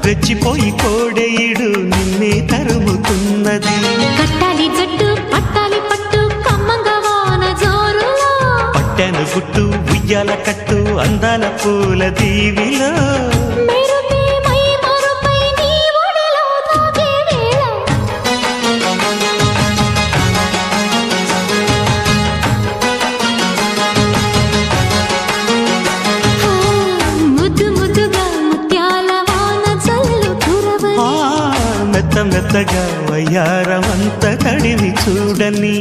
రెచ్చిపోయి కోడేయుడు నిన్నే తరుముతున్నది. కట్టాలి జట్టు పట్టాలి పట్టు కమ్మంగా వాన జోరులో, పట్టెను గుట్టు ఉయ్యాల కట్టు అందాల పూల దీవిలో, మెరుపే మై మరుపై నీ ఒడిలో తాగే వేళ. ముద్దు ముద్దుగా ముత్యాల వాన జల్లు కురవని, మెత్త మెత్తగా వయ్యారమంత తడివి చూడని.